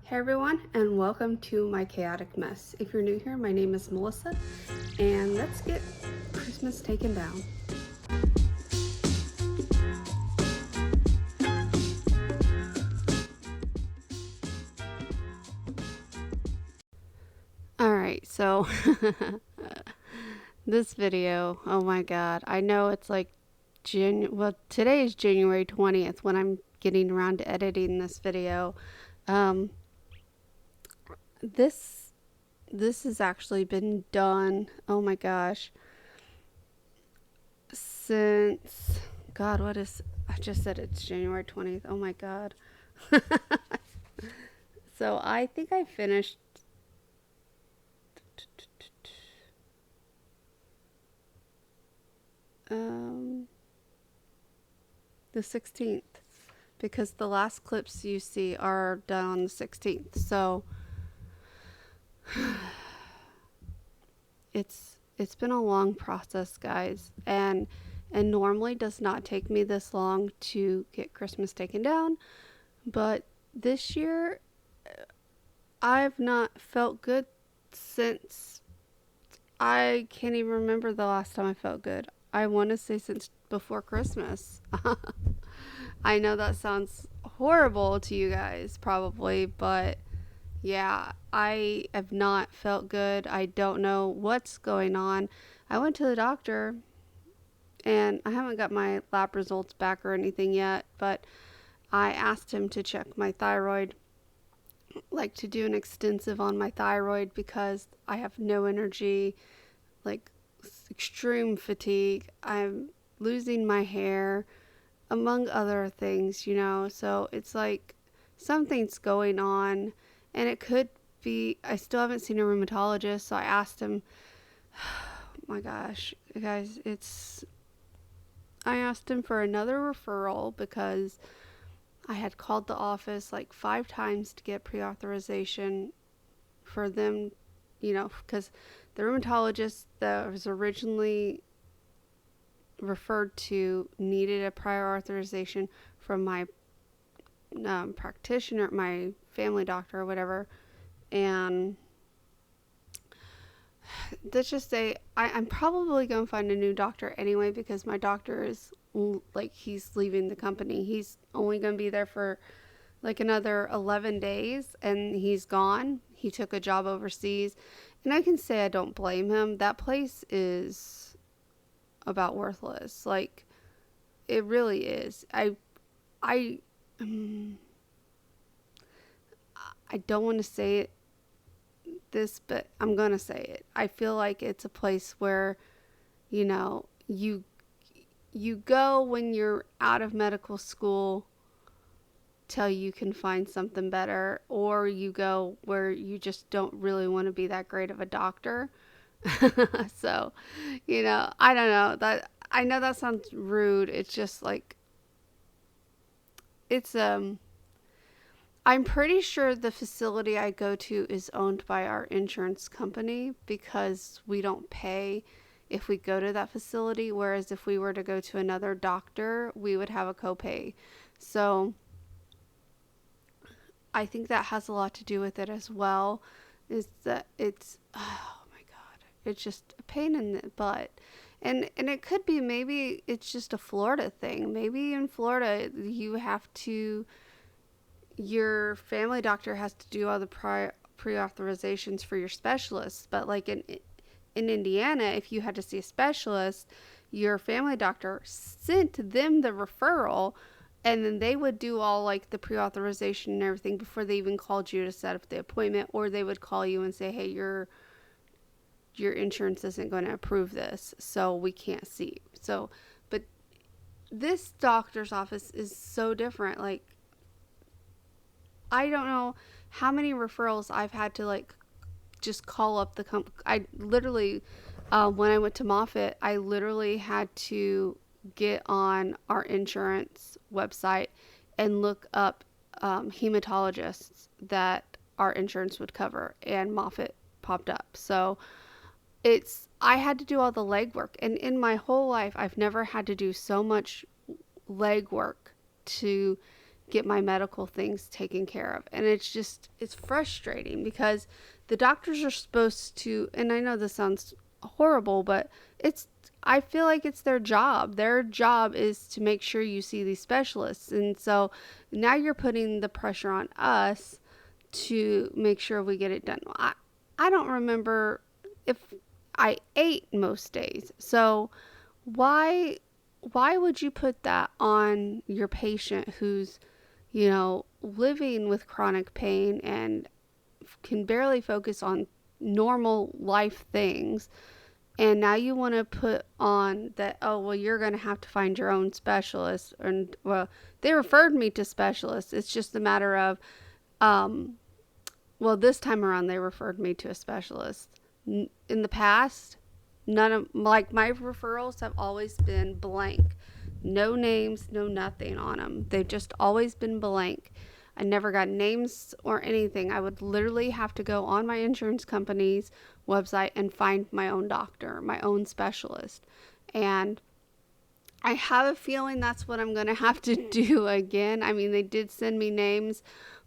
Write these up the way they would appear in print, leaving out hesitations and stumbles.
Hey everyone, and welcome to my chaotic mess. If you're new here, my name is Melissa, and let's get Christmas taken down. Alright, so this video, oh my god, I know it's like today is January 20th when I'm getting around to editing this video. Um, this has actually been done, oh my gosh, since, God, I just said it's January 20th, oh my god. So I think I finished the 16th because the last clips you see are done on the 16th. So it's been a long process, guys, and normally does not take me this long to get Christmas taken down, but this year I've not felt good since I can't even remember the last time I felt good. I want to say since before Christmas. I know that sounds horrible to you guys, probably, but yeah, I have not felt good. I don't know what's going on. I went to the doctor and I haven't got my lab results back or anything yet, but I asked him to check my thyroid, like to do an extensive on my thyroid because I have no energy, like extreme fatigue. I'm losing my hair, among other things, So it's like something's going on, and it could be. I still haven't seen a rheumatologist, so I asked him. Oh my gosh, guys, I asked him for another referral because I had called the office like 5 times to get pre-authorization for them, because the rheumatologist that was originally referred to needed a prior authorization from my practitioner, my family doctor or whatever. And let's just say I'm probably going to find a new doctor anyway because my doctor is like, he's leaving the company. He's only going to be there for like another 11 days and he's gone. He took a job overseas. And I can say I don't blame him. That place is about worthless. Like, it really is. I I don't want to say this, but I'm going to say it. I feel like it's a place where, you go when you're out of medical school till you can find something better, or you go where you just don't really want to be that great of a doctor. So, I don't know. That I know that sounds rude. It's just like it's I'm pretty sure the facility I go to is owned by our insurance company because we don't pay if we go to that facility, whereas if we were to go to another doctor, we would have a copay. So I think that has a lot to do with it as well, is that it's, oh my god, it's just a pain in the butt. And it could be, maybe it's just a Florida thing. Maybe in Florida you have to, your family doctor has to do all the pre-authorizations for your specialists, but like in Indiana, if you had to see a specialist, your family doctor sent them the referral, and then they would do all like the pre-authorization and everything before they even called you to set up the appointment, or they would call you and say, hey, your insurance isn't going to approve this, so we can't see you. So, but this doctor's office is so different. Like, I don't know how many referrals I've had to like just call up the company. I literally, when I went to Moffitt, I literally had to get on our insurance website and look up hematologists that our insurance would cover, and Moffitt popped up. So I had to do all the legwork, and in my whole life, I've never had to do so much legwork to get my medical things taken care of. And it's frustrating because the doctors are supposed to, and I know this sounds horrible, but I feel like it's their job. Their job is to make sure you see these specialists. And so now you're putting the pressure on us to make sure we get it done. I don't remember if I ate most days. So why would you put that on your patient who's, living with chronic pain and can barely focus on normal life things? And now you want to put on that, oh, well, you're going to have to find your own specialist. And, well, they referred me to specialists. It's just a matter of, well, this time around, they referred me to a specialist. In the past, none of, like, my referrals have always been blank. No names, no nothing on them. They've just always been blank. I never got names or anything. I would literally have to go on my insurance company's website and find my own doctor, my own specialist. And I have a feeling that's what I'm going to have to do again. I mean, they did send me names,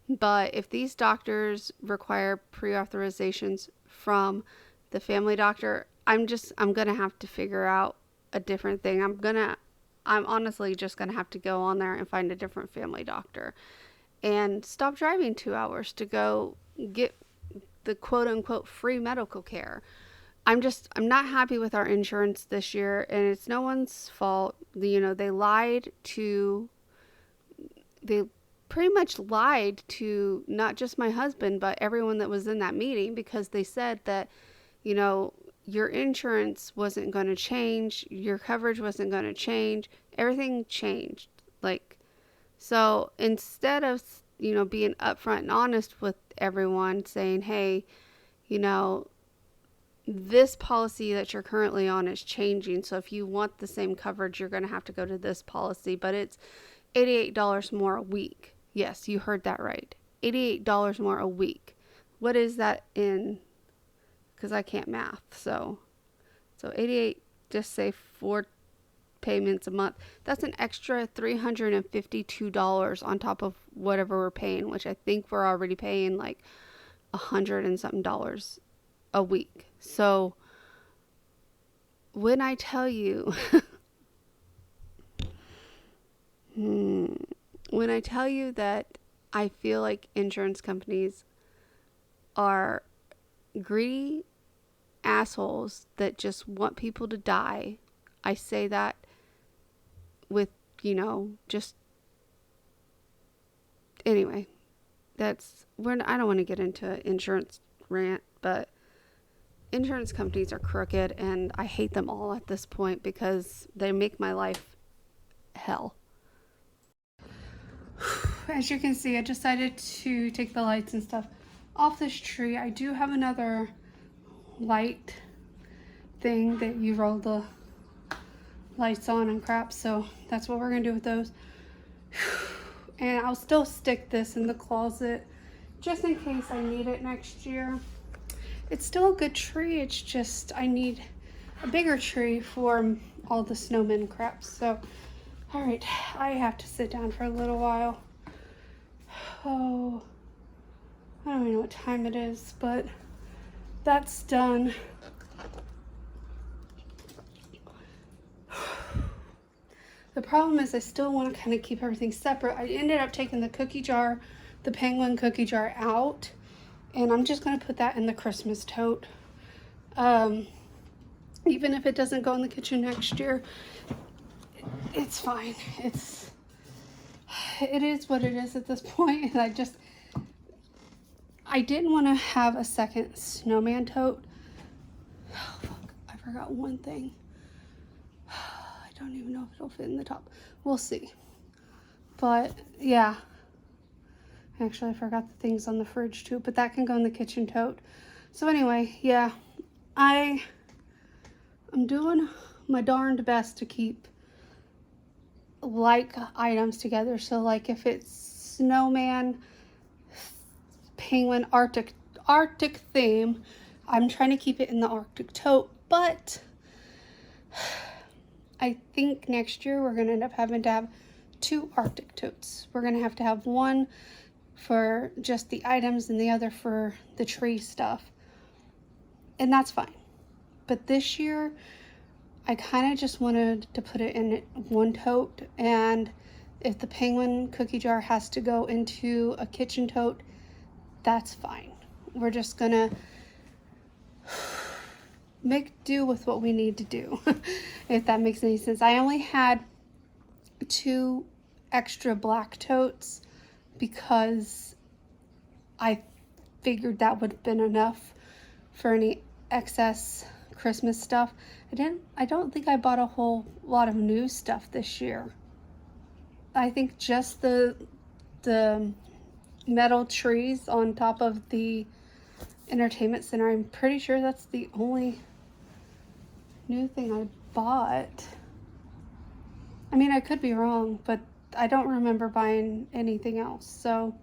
but if these doctors require pre-authorizations from the family doctor, I'm going to have to figure out a different thing. I'm honestly just going to have to go on there and find a different family doctor and stop driving 2 hours to go get the quote unquote free medical care. I'm not happy with our insurance this year, and it's no one's fault. They pretty much lied to not just my husband, but everyone that was in that meeting, because they said that, your insurance wasn't going to change, your coverage wasn't going to change, everything changed. So instead of, being upfront and honest with everyone, saying, hey, this policy that you're currently on is changing. So if you want the same coverage, you're going to have to go to this policy, but it's $88 more a week. Yes, you heard that right. $88 more a week. What is that in? Because I can't math. So 88, just say 4 payments a month. That's an extra $352 on top of whatever we're paying, which I think we're already paying like $100 and something a week. So when I tell you that I feel like insurance companies are greedy assholes that just want people to die, I say that with, just, anyway, I don't want to get into an insurance rant, but insurance companies are crooked, and I hate them all at this point because they make my life hell. As you can see, I decided to take the lights and stuff off this tree. I do have another light thing that you roll the lights on and crap, so that's what we're gonna do with those. And I'll still stick this in the closet just in case I need it next year. It's still a good tree, it's just I need a bigger tree for all the snowmen crap. So all right, I have to sit down for a little while. Oh, I don't even know what time it is, but that's done. The problem is I still want to kind of keep everything separate. I ended up taking the penguin cookie jar out, and I'm just going to put that in the Christmas tote. Even if it doesn't go in the kitchen next year, it's fine. It is what it is at this point. And I didn't want to have a second snowman tote. Oh, fuck, I forgot one thing. I don't even know if it'll fit in the top. We'll see. But yeah, actually I forgot the things on the fridge too, but that can go in the kitchen tote. So anyway, yeah, I'm doing my darned best to keep like items together. So like if it's snowman, penguin, Arctic theme, I'm trying to keep it in the Arctic tote, but I think next year we're gonna end up having to have 2 Arctic totes. We're going to have one for just the items and the other for the tree stuff. And that's fine. But this year, I kind of just wanted to put it in one tote, and if the penguin cookie jar has to go into a kitchen tote, that's fine. We're just gonna make do with what we need to do, if that makes any sense. I only had 2 extra black totes because I figured that would have been enough for any excess Christmas stuff. I don't think I bought a whole lot of new stuff this year. I think just the metal trees on top of the entertainment center. I'm pretty sure that's the only new thing I bought. I mean, I could be wrong, but I don't remember buying anything else. So,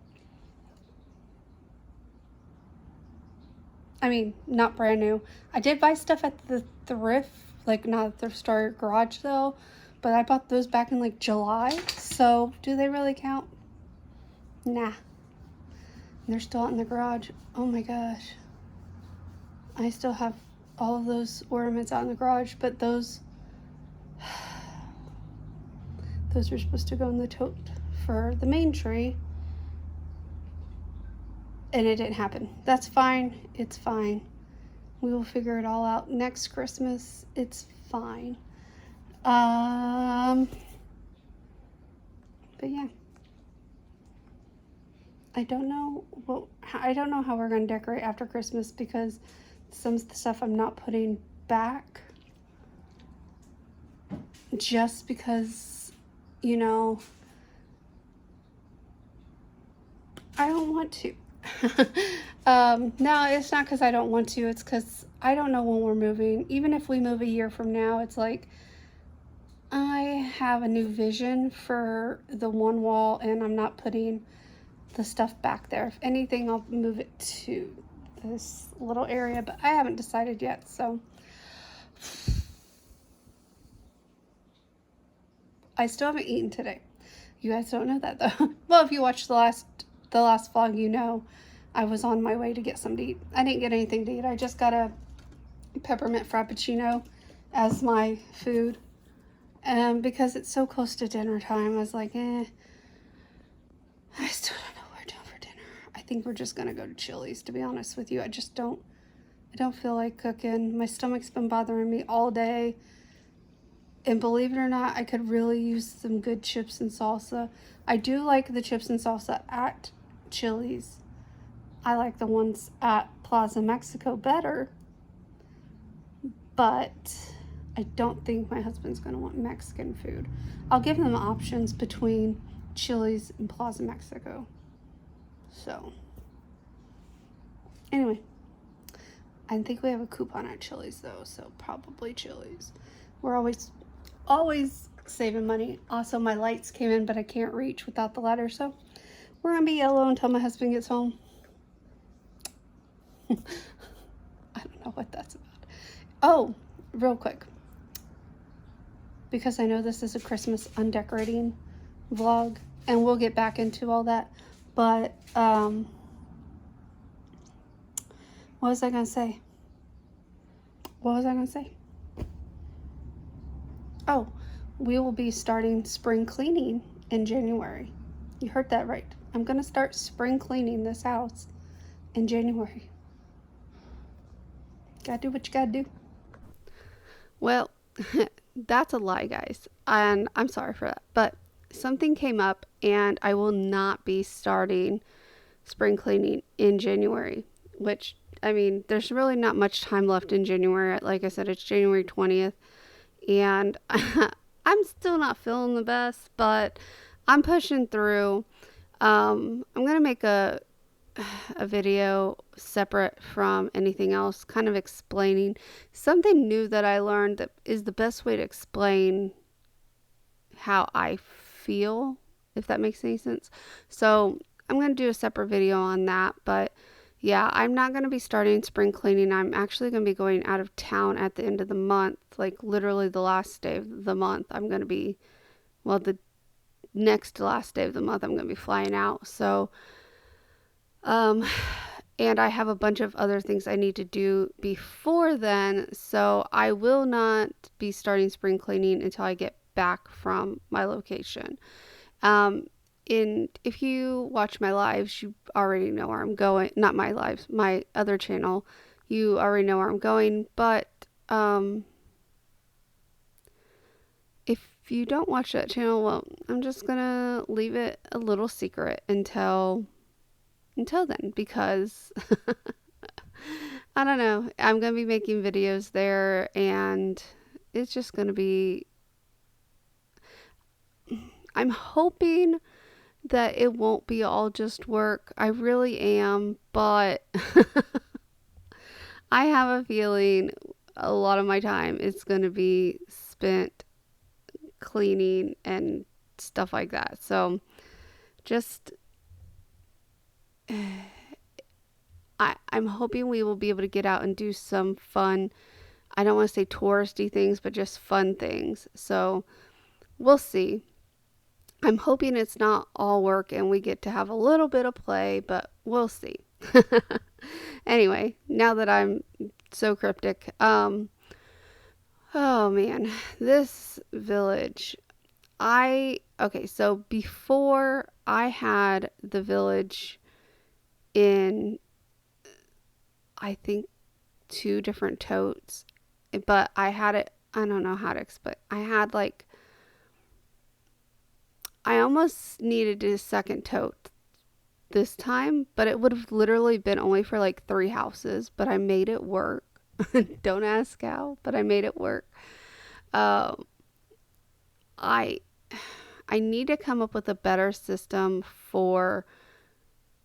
I mean, not brand new. I did buy stuff at the thrift, like not at the thrift store, garage sale, but I bought those back in like July. So, do they really count? Nah. They're still out in the garage. Oh my gosh. I still have all of those ornaments out in the garage, but those were supposed to go in the tote for the main tree, and it didn't happen. That's fine. It's fine. We will figure it all out next Christmas. It's fine. But yeah. I don't know how we're going to decorate after Christmas, because some of the stuff I'm not putting back just because, you know, I don't want to. No, it's not because I don't want to. It's because I don't know when we're moving. Even if we move a year from now, it's like I have a new vision for the one wall, and I'm not putting the stuff back there. If anything, I'll move it to this little area, but I haven't decided yet. So I still haven't eaten today. You guys don't know that though. Well, if you watched the last vlog, you know I was on my way to get something to eat. I didn't get anything to eat. I just got a peppermint frappuccino as my food. And because it's so close to dinner time, I was like, I still don't know what we're doing for dinner. I think we're just gonna go to Chili's, to be honest with you. I don't feel like cooking. My stomach's been bothering me all day. And believe it or not, I could really use some good chips and salsa. I do like the chips and salsa at Chili's. I like the ones at Plaza Mexico better. But I don't think my husband's going to want Mexican food. I'll give them options between Chili's and Plaza Mexico. So, anyway. I think we have a coupon at Chili's though, so probably Chili's. We're always saving money. Also, my lights came in, but I can't reach without the ladder, so we're gonna be yellow until my husband gets home. I don't know what that's about. Oh, real quick, because I know this is a Christmas undecorating vlog, and we'll get back into all that, but what was I gonna say? Oh, we will be starting spring cleaning in January. You heard that right. I'm gonna start spring cleaning this house in January. Gotta do what you gotta do. Well, that's a lie, guys. And I'm sorry for that. But something came up, and I will not be starting spring cleaning in January, which, I mean, there's really not much time left in January. Like I said, it's January 20th. And I'm still not feeling the best, but I'm pushing through. I'm going to make a video separate from anything else, kind of explaining something new that I learned that is the best way to explain how I feel, if that makes any sense. So I'm going to do a separate video on that, but yeah, I'm not going to be starting spring cleaning. I'm actually going to be going out of town at the end of the month, like literally the last day of the month. I'm going to be, well, next to last day of the month, I'm going to be flying out. So, um, and I have a bunch of other things I need to do before then. So I will not be starting spring cleaning until I get back from my location. Um, and if you watch my lives, you already know where I'm going. Not my lives, my other channel. You already know where I'm going. But if you don't watch that channel, well, I'm just gonna leave it a little secret until then, because I don't know. I'm gonna be making videos there, and it's just gonna be. I'm hoping that it won't be all just work. I really am, but I have a feeling a lot of my time is going to be spent cleaning and stuff like that. So just, I'm hoping we will be able to get out and do some fun. I don't want to say touristy things, but just fun things. So we'll see. I'm hoping it's not all work and we get to have a little bit of play, but we'll see. Anyway, now that I'm so cryptic, oh man, this village, okay, so before I had the village in, I think, 2 different totes, but I had it, I don't know how to explain. I had like, I almost needed a second tote this time, but it would have literally been only for like 3 houses, but I made it work. Don't ask how, but I made it work. Um, I I need to come up with a better system for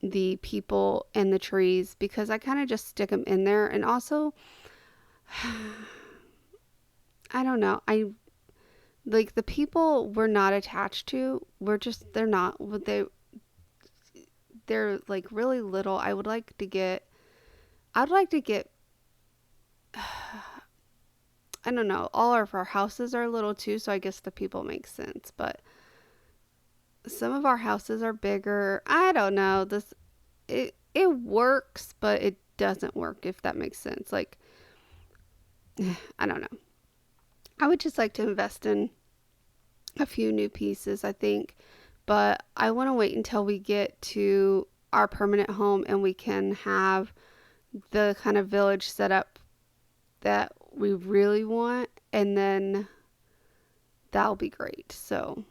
the people and the trees, because I kind of just stick them in there. And also, I don't know. I like the people we're not attached to. They're not what they're like really little. I'd like to get I don't know. All of our houses are little too, so I guess the people make sense. But some of our houses are bigger. I don't know. It works, but it doesn't work, if that makes sense. Like, I don't know. I would just like to invest in a few new pieces, I think, but I want to wait until we get to our permanent home and we can have the kind of village set up that we really want, and then that'll be great. So,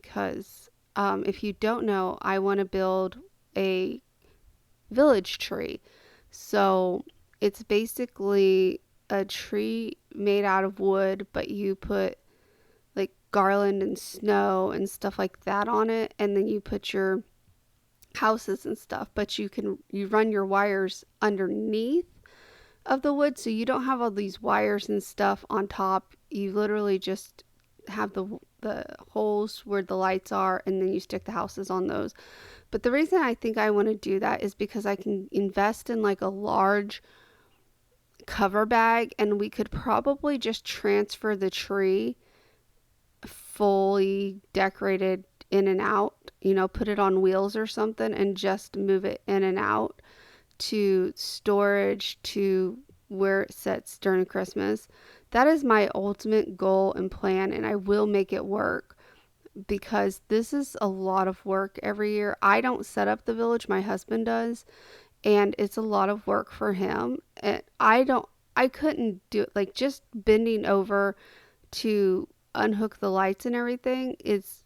because if you don't know, I want to build a village tree. So it's basically a tree made out of wood, but you put like garland and snow and stuff like that on it, and then you put your houses and stuff, but you run your wires underneath of the wood, so you don't have all these wires and stuff on top. You literally just have the holes where the lights are, and then you stick the houses on those. But the reason I think I want to do that is because I can invest in like a large cover bag, and we could probably just transfer the tree fully decorated in and out, put it on wheels or something and just move it in and out to storage, to where it sits during Christmas. That is my ultimate goal and plan, and I will make it work, because this is a lot of work every year. I don't set up the village, my husband does, and it's a lot of work for him. And I couldn't do it. Like, just bending over to unhook the lights and everything, it's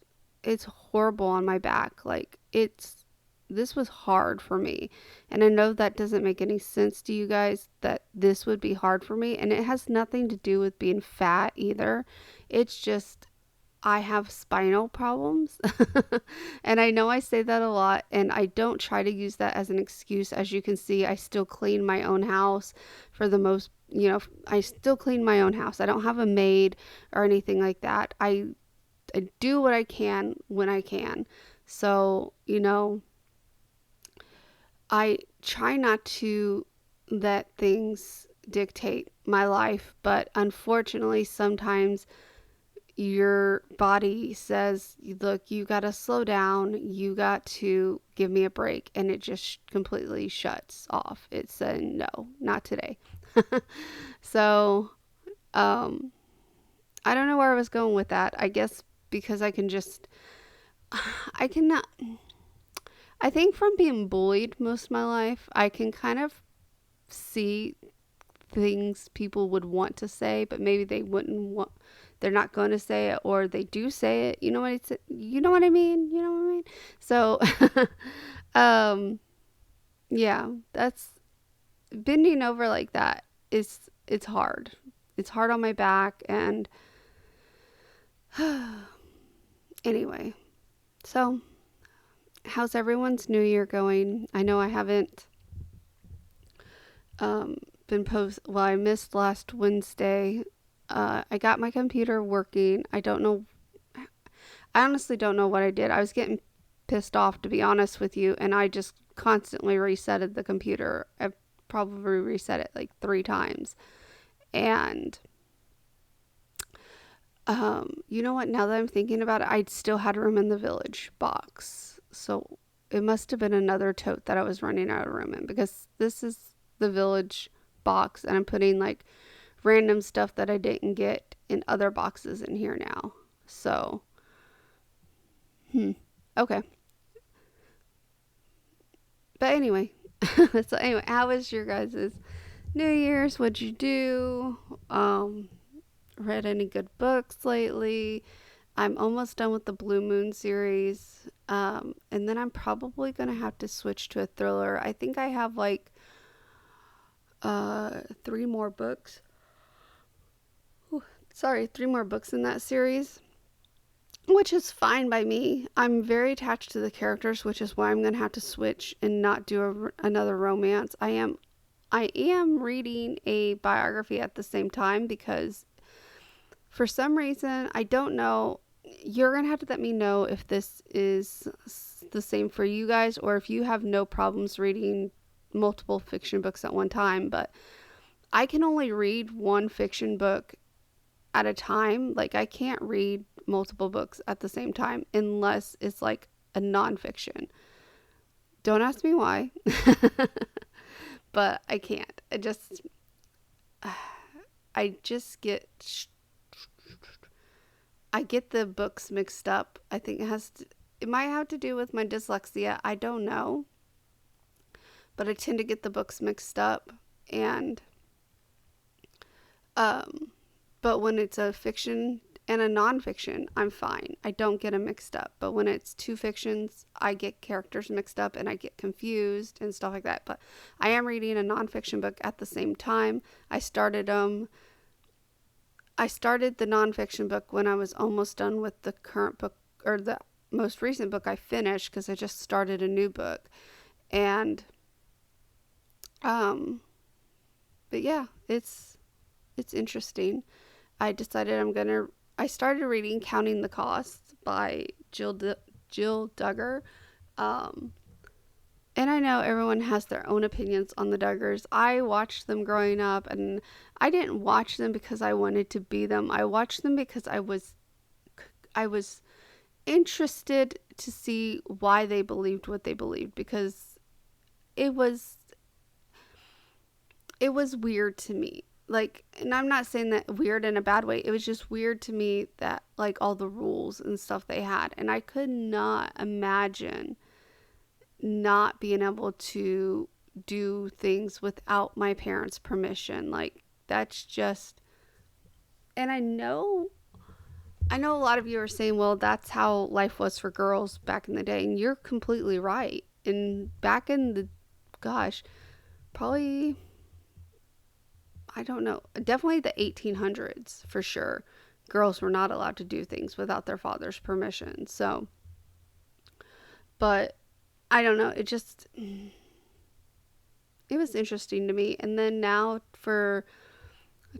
horrible on my back. Like, this was hard for me. And I know that doesn't make any sense to you guys, that this would be hard for me. And it has nothing to do with being fat either. It's just, I have spinal problems. And I know I say that a lot, and I don't try to use that as an excuse. As you can see, I still clean my own house for the most, I still clean my own house. I don't have a maid or anything like that. I do what I can when I can. So, I try not to let things dictate my life, but unfortunately, sometimes your body says, look, you got to slow down. You got to give me a break. And it just completely shuts off. It's saying, no, not today. So, I don't know where I was going with that. I guess because I cannot, I think from being bullied most of my life, I can kind of see things people would want to say, but maybe they wouldn't want, they're not going to say it, or they do say it. You know what I mean? You know what I mean? So, um, yeah, that's bending over like that it's hard. It's hard on my back. And anyway, so how's everyone's new year going? I know I haven't um, well, I missed last Wednesday. I got my computer working. I honestly don't know what I did. I was getting pissed off, to be honest with you, and I just constantly resetted the computer. I've probably reset it like 3 times. And you know what? Now that I'm thinking about it, I still had room in the Village box. So it must have been another tote that I was running out of room in, because this is the Village box, and I'm putting like random stuff that I didn't get in other boxes in here now. So, okay. But anyway, so anyway, how was your guys' New Year's? What'd you do? Read any good books lately? I'm almost done with the Blue Moon series. And then I'm probably gonna have to switch to a thriller. I think I have like 3 more books. Ooh, sorry, 3 more books in that series, which is fine by me. I'm very attached to the characters, which is why I'm gonna have to switch and not do another romance. I am reading a biography at the same time, because for some reason, I don't know. You're going to have to let me know if this is the same for you guys, or if you have no problems reading multiple fiction books at one time. But I can only read one fiction book at a time. Like, I can't read multiple books at the same time unless it's like a nonfiction. Don't ask me why, but I can't. I just get the books mixed up. I think it might have to do with my dyslexia. I don't know. But I tend to get the books mixed up. And, but when it's a fiction and a nonfiction, I'm fine. I don't get them mixed up. But when it's 2 fictions, I get characters mixed up and I get confused and stuff like that. But I am reading a nonfiction book at the same time. I started the nonfiction book when I was almost done with the current book, or the most recent book I finished, because I just started a new book. And, but yeah, it's interesting. I started reading Counting the Cost by Jill Duggar. And I know everyone has their own opinions on the Duggars. I watched them growing up, and I didn't watch them because I wanted to be them. I watched them because I was interested to see why they believed what they believed, because it was weird to me. Like, and I'm not saying that weird in a bad way. It was just weird to me that, like, all the rules and stuff they had, and I could not imagine not being able to do things without my parents' permission. Like, that's just, and I know a lot of you are saying, well, that's how life was for girls back in the day, and you're completely right. And back in the, gosh, probably, I don't know, definitely the 1800s for sure, girls were not allowed to do things without their father's permission. So, but I don't know, it was interesting to me. And then now, for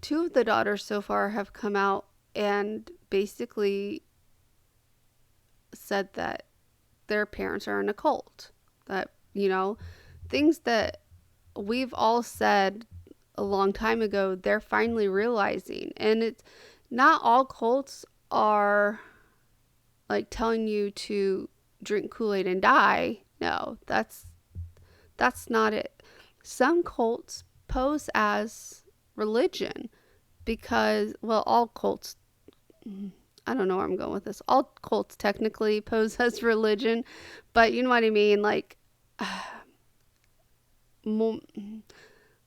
2 of the daughters so far have come out and basically said that their parents are in a cult. That, things that we've all said a long time ago, they're finally realizing. And it's not all cults are like telling you to drink Kool-Aid and die. No, that's not it. Some cults pose as religion because, well, all cults, I don't know where I'm going with this. All cults technically pose as religion, but you know what I mean? Like,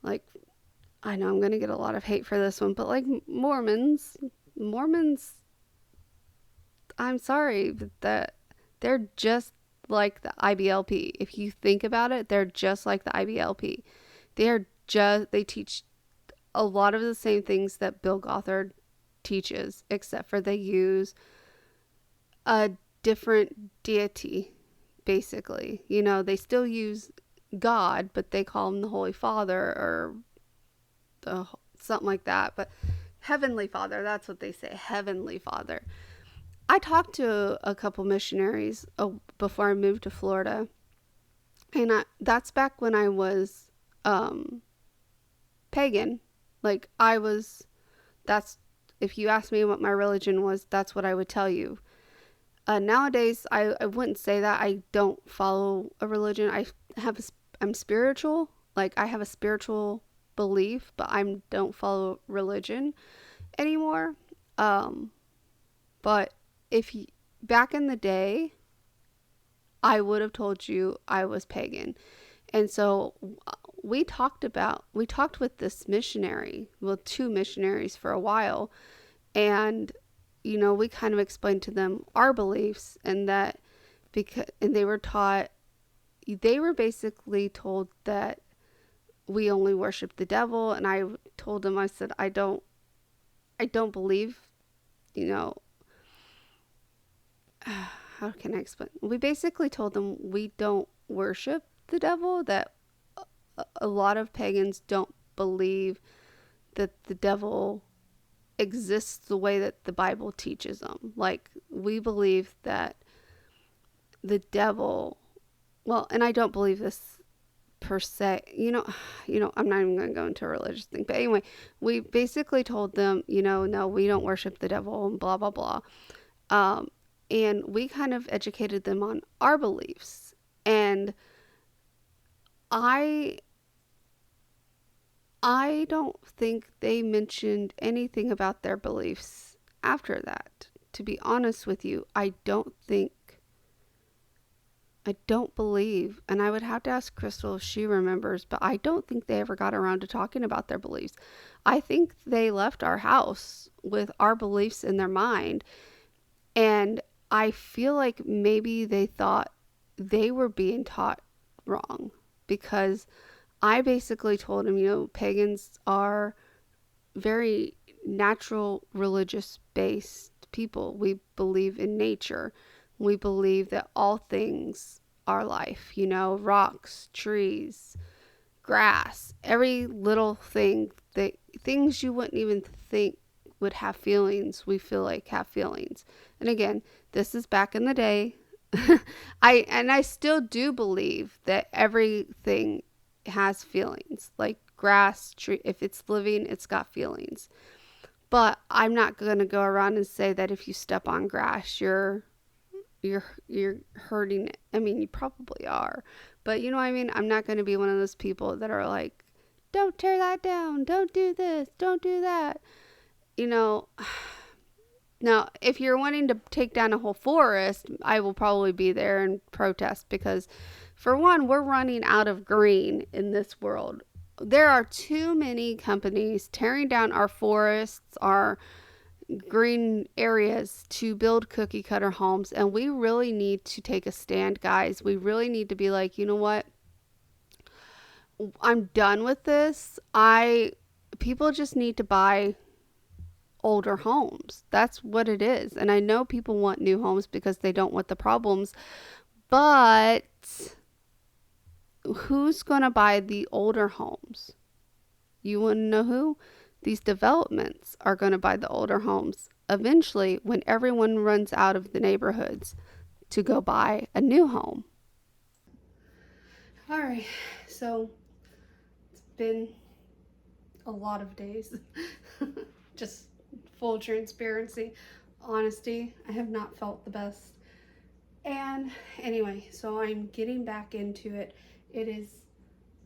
like, I know I'm going to get a lot of hate for this one, but like Mormons, I'm sorry, but that they're just like the IBLP. If you think about it, they're just like the IBLP. They teach a lot of the same things that Bill Gothard teaches, except for they use a different deity, basically. You know, they still use God, but they call him the Holy Father or something like that. But Heavenly Father, that's what they say, Heavenly Father. I talked to a couple missionaries before I moved to Florida, and that's back when I was pagan. Like that's, if you asked me what my religion was, that's what I would tell you. Nowadays, I wouldn't say that. I don't follow a religion. I'm spiritual. Like, I have a spiritual belief, but I don't follow religion anymore. But if you, back in the day, I would have told you I was pagan. And so we talked with this missionary, well, two missionaries for a while. And, you know, we kind of explained to them our beliefs, and that and they were basically told that we only worship the devil. And I told them, I said, I don't believe, you know, how can I explain? We basically told them we don't worship the devil, that a lot of pagans don't believe that the devil exists the way that the Bible teaches them. Like, we believe that the devil, well, and I don't believe this per se, I'm not even going to go into a religious thing, but anyway, we basically told them, no, we don't worship the devil and blah, blah, blah. And we kind of educated them on our beliefs. And I don't think they mentioned anything about their beliefs after that. To be honest with you, I don't believe, and I would have to ask Crystal if she remembers, but I don't think they ever got around to talking about their beliefs. I think they left our house with our beliefs in their mind. And I feel like maybe they thought they were being taught wrong, because I basically told them, pagans are very natural, religious based people. We believe in nature. We believe that all things are life, rocks, trees, grass, every little thing, things you wouldn't even think would have feelings, we feel like have feelings. And again, this is back in the day. I still do believe that everything has feelings. Like grass, tree, if it's living, it's got feelings. But I'm not going to go around and say that if you step on grass, you're hurting it. I mean, you probably are. But you know what I mean? I'm not going to be one of those people that are like, don't tear that down. Don't do this. Don't do that. Now, if you're wanting to take down a whole forest, I will probably be there and protest, because for one, we're running out of green in this world. There are too many companies tearing down our forests, our green areas, to build cookie cutter homes. And we really need to take a stand, guys. We really need to be like, you know what? I'm done with this. People just need to buy older homes. That's what it is. And I know people want new homes because they don't want the problems, but who's going to buy the older homes? You want to know who? These developments are going to buy the older homes eventually, when everyone runs out of the neighborhoods to go buy a new home. All right, so it's been a lot of days. Just full transparency. honesty, I have not felt the best. And anyway, so I'm getting back into it. It is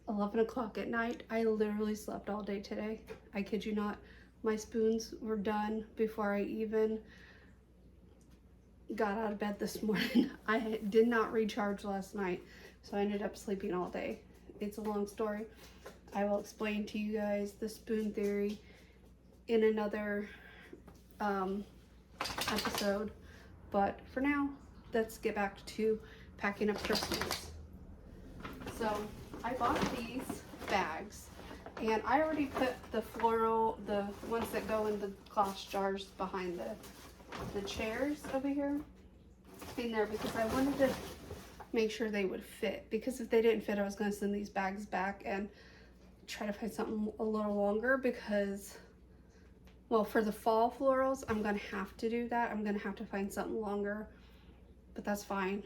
11 o'clock at night. I literally slept all day today. I kid you not. My spoons were done before I even got out of bed this morning. I did not recharge last night, so I ended up sleeping all day. It's a long story. I will explain to you guys the spoon theory in another episode, but for now, let's get back to packing up Christmas. So I bought these bags, and I already put the ones that go in the glass jars behind the chairs over here in there, because I wanted to make sure they would fit, because if they didn't fit, I was going to send these bags back and try to find something a little longer, because, well, for the fall florals, I'm going to have to do that. I'm going to have to find something longer, but that's fine.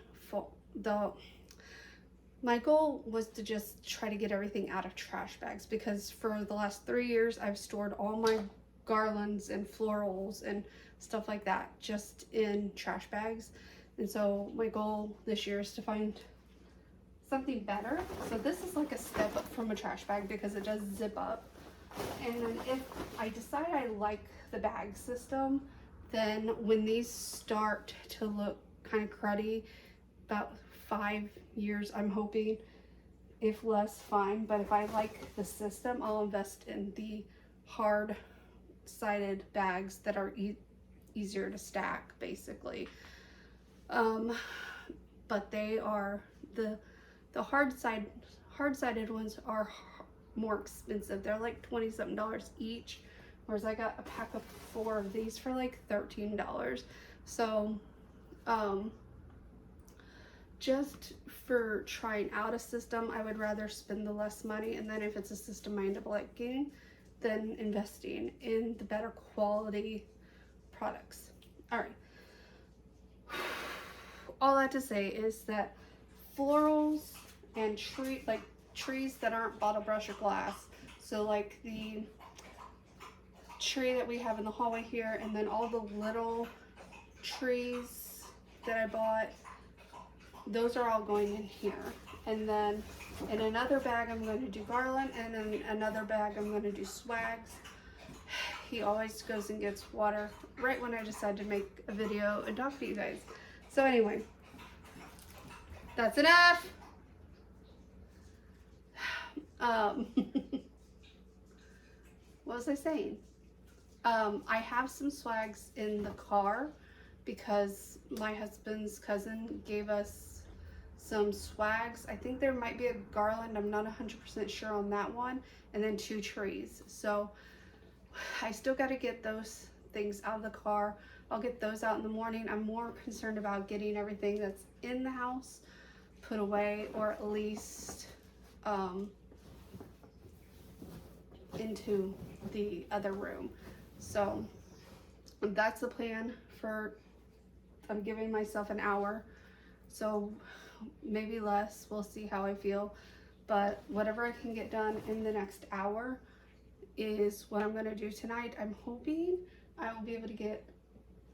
My goal was to just try to get everything out of trash bags, because for the last 3 years, I've stored all my garlands and florals and stuff like that just in trash bags. And so my goal this year is to find something better. So this is like a step up from a trash bag, because it does zip up. And then if I decide I like the bag system, then when these start to look kind of cruddy, about 5 years, I'm hoping, if less, fine. But if I like the system, I'll invest in the hard sided bags that are easier to stack, basically. But they are the hard-sided ones are more expensive. They're like $20-something each, whereas I got a pack of 4 of these for like $13. So just for trying out a system, I would rather spend the less money, and then if it's a system I end up liking, then investing in the better quality products. All right. All that to say is that florals and trees that aren't bottle brush or glass, so like the tree that we have in the hallway here, and then all the little trees that I bought, those are all going in here. And then in another bag I'm going to do garland, and in another bag I'm going to do swags. He always goes and gets water right when I decide to make a video and talk to you guys. So anyway, that's enough. What was I saying? I have some swags in the car because my husband's cousin gave us some swags. I think there might be a garland. I'm not 100% sure on that one. And then 2 trees. So I still got to get those things out of the car. I'll get those out in the morning. I'm more concerned about getting everything that's in the house put away, or at least into the other room. So that's the plan for, I'm giving myself an hour, so maybe less. We'll see how I feel, but whatever I can get done in the next hour is what I'm going to do tonight. I'm hoping I will be able to get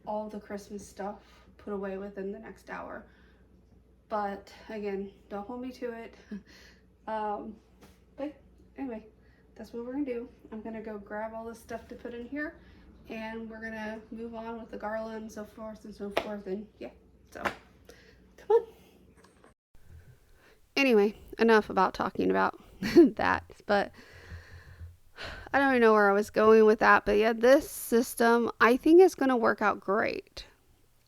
all the Christmas stuff put away within the next hour, but again, don't hold me to it. But anyway, that's what we're gonna do. I'm gonna go grab all this stuff to put in here, and we're gonna move on with the garland and so forth and so forth. And yeah, so come on. Anyway, enough about talking about that, but I don't even know where I was going with that. But yeah, this system I think is gonna work out great.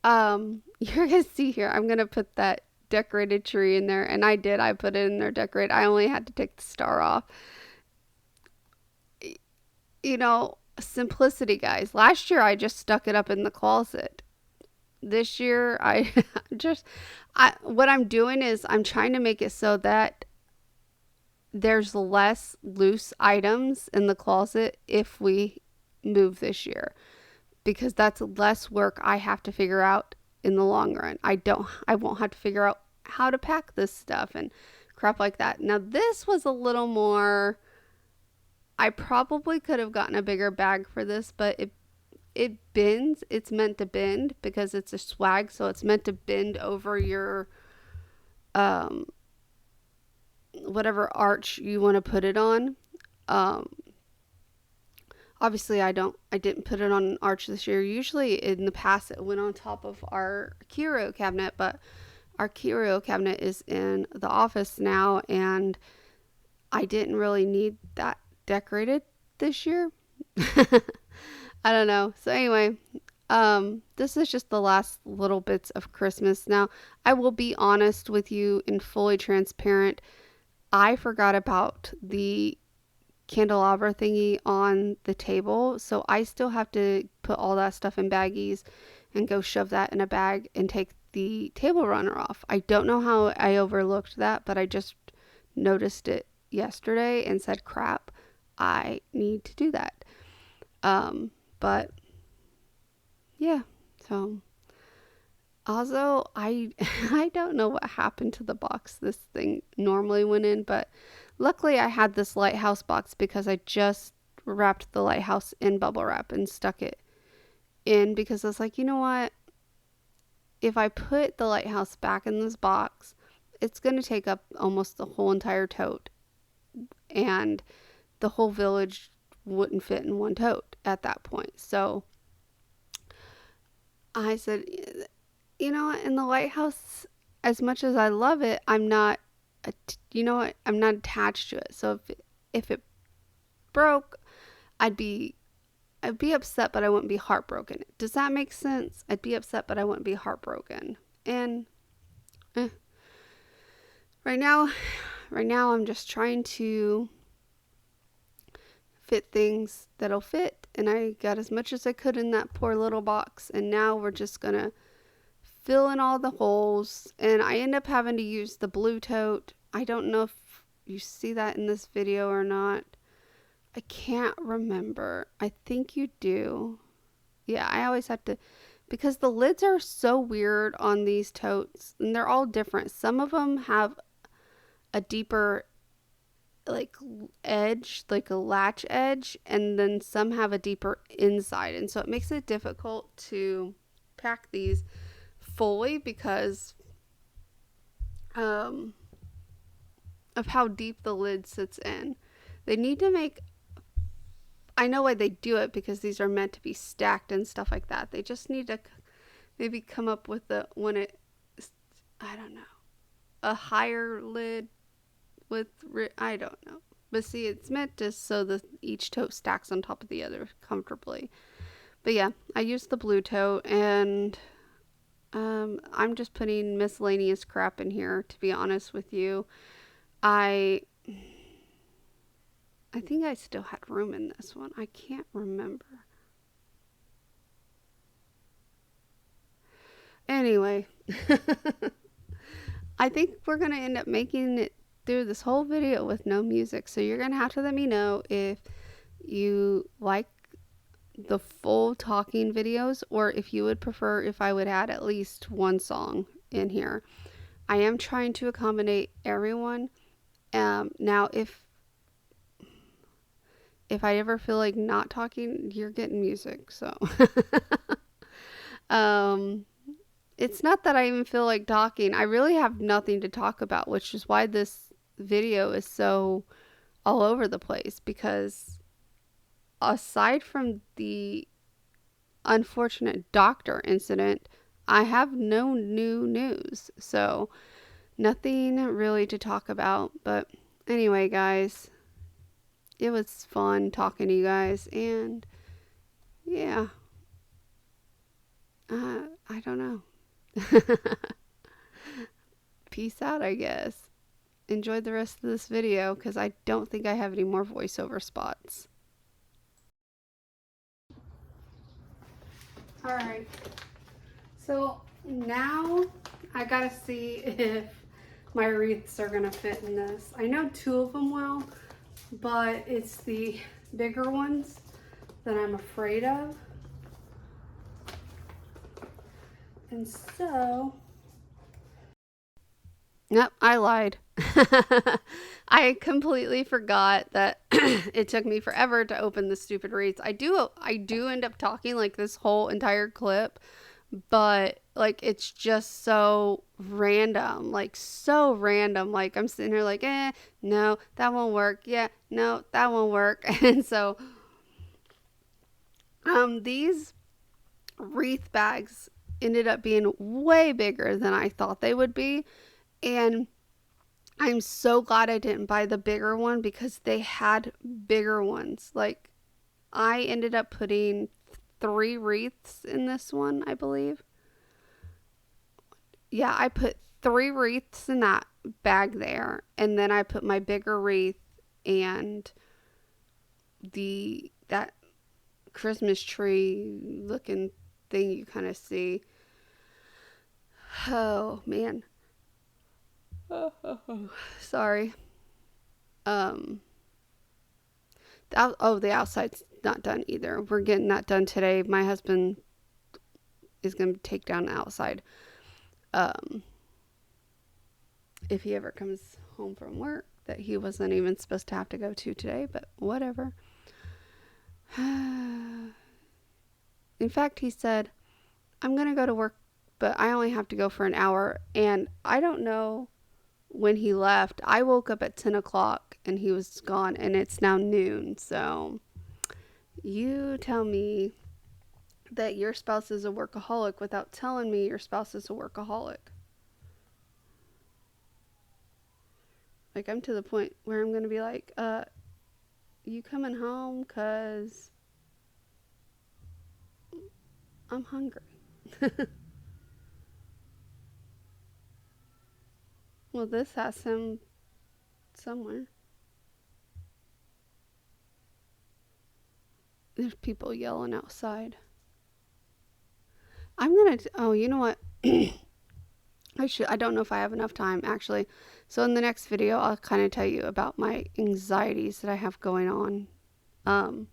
You're gonna see here, I'm gonna put that decorated tree in there, and I put it in there decorated. I only had to take the star off. You know, simplicity, guys. Last year I just stuck it up in the closet. This year what I'm doing is I'm trying to make it so that there's less loose items in the closet if we move this year, because that's less work I have to figure out in the long run. I won't have to figure out how to pack this stuff and crap like that. Now this was a little more, I probably could have gotten a bigger bag for this, but it bends. It's meant to bend because it's a swag, so it's meant to bend over your um whatever arch you want to put it on. Um Obviously I didn't put it on an arch this year. Usually in the past it went on top of our curio cabinet, but our curio cabinet is in the office now, and I didn't really need that decorated this year. I don't know. So anyway, this is just the last little bits of Christmas. Now, I will be honest with you and fully transparent. I forgot about the candelabra thingy on the table, so I still have to put all that stuff in baggies and go shove that in a bag and take the table runner off. I don't know how I overlooked that, but I just noticed it yesterday and said, crap, I need to do that. But yeah, so also I I don't know what happened to the box this thing normally went in, but luckily I had this lighthouse box because I just wrapped the lighthouse in bubble wrap and stuck it in because I was like, you know what? If I put the lighthouse back in this box, it's going to take up almost the whole entire tote, and the whole village wouldn't fit in one tote at that point. So I said, you know what, in the lighthouse, as much as I love it, I'm not, you know what, I'm not attached to it. So if it broke, I'd be upset, but I wouldn't be heartbroken. Does that make sense? I'd be upset, but I wouldn't be heartbroken. And eh, right now, I'm just trying to fit things that'll fit, and I got as much as I could in that poor little box. And now we're just gonna fill in all the holes, and I end up having to use the blue tote. I don't know if you see that in this video or not. I can't remember. I think you do. Yeah, I always have to, because the lids are so weird on these totes, and they're all different. Some of them have a deeper like edge, like a latch edge, and then some have a deeper inside, and so it makes it difficult to pack these fully because of how deep the lid sits in. They need to make, I know why they do it, because these are meant to be stacked and stuff like that. They just need to maybe come up with I don't know, a higher lid with, I don't know. But see, it's meant to so that each tote stacks on top of the other comfortably. But yeah, I used the blue tote, and I'm just putting miscellaneous crap in here, to be honest with you. I think I still had room in this one. I can't remember. Anyway, I think we're going to end up making it through this whole video with no music. So you're going to have to let me know if you like the full talking videos, or if you would prefer if I would add at least one song in here. I am trying to accommodate everyone. Now, if I ever feel like not talking, you're getting music. So, it's not that I even feel like talking. I really have nothing to talk about, which is why this video is so all over the place, because aside from the unfortunate doctor incident, I have no new news. So, nothing really to talk about. But anyway, guys, it was fun talking to you guys, and yeah, I don't know. Peace out, I guess. Enjoy the rest of this video, because I don't think I have any more voiceover spots. Alright, so now I gotta see if my wreaths are gonna fit in this. I know 2 of them will, but it's the bigger ones that I'm afraid of. And so, nope, I lied. I completely forgot that it took me forever to open the stupid wreaths. I do end up talking like this whole entire clip, but like it's just so random, like so random. Like I'm sitting here like, no, that won't work. Yeah, no, that won't work. And so these wreath bags ended up being way bigger than I thought they would be. And I'm so glad I didn't buy the bigger one because they had bigger ones. Like I ended up putting 3 wreaths in this one, I believe. Yeah, I put 3 wreaths in that bag there, and then I put my bigger wreath and the that Christmas tree looking thing you kind of see. Oh man. Sorry. Um the outside's not done either. We're getting that done today. My husband is going to take down the outside. Um if he ever comes home from work that he wasn't even supposed to have to go to today, but whatever. In fact, he said, I'm going to go to work, but I only have to go for an hour. And I don't know when he left. I woke up at 10 o'clock and he was gone, and it's now noon. So you tell me that your spouse is a workaholic without telling me your spouse is a workaholic. Like, I'm to the point where I'm going to be like, you coming home? Because I'm hungry. Well, this has him somewhere. There's people yelling outside. Oh, you know what? I don't know if I have enough time actually. So in the next video, I'll kind of tell you about my anxieties that I have going on. Um,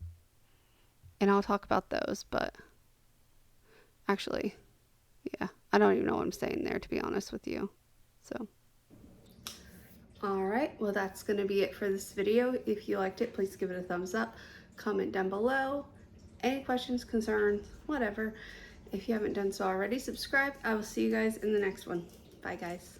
and I'll talk about those, but actually, yeah, I don't even know what I'm saying there, to be honest with you. So, all right, well, that's going to be it for this video. If you liked it, please give it a thumbs up, comment down below, any questions, concerns, whatever. If you haven't done so already, subscribe. I will see you guys in the next one. Bye, guys.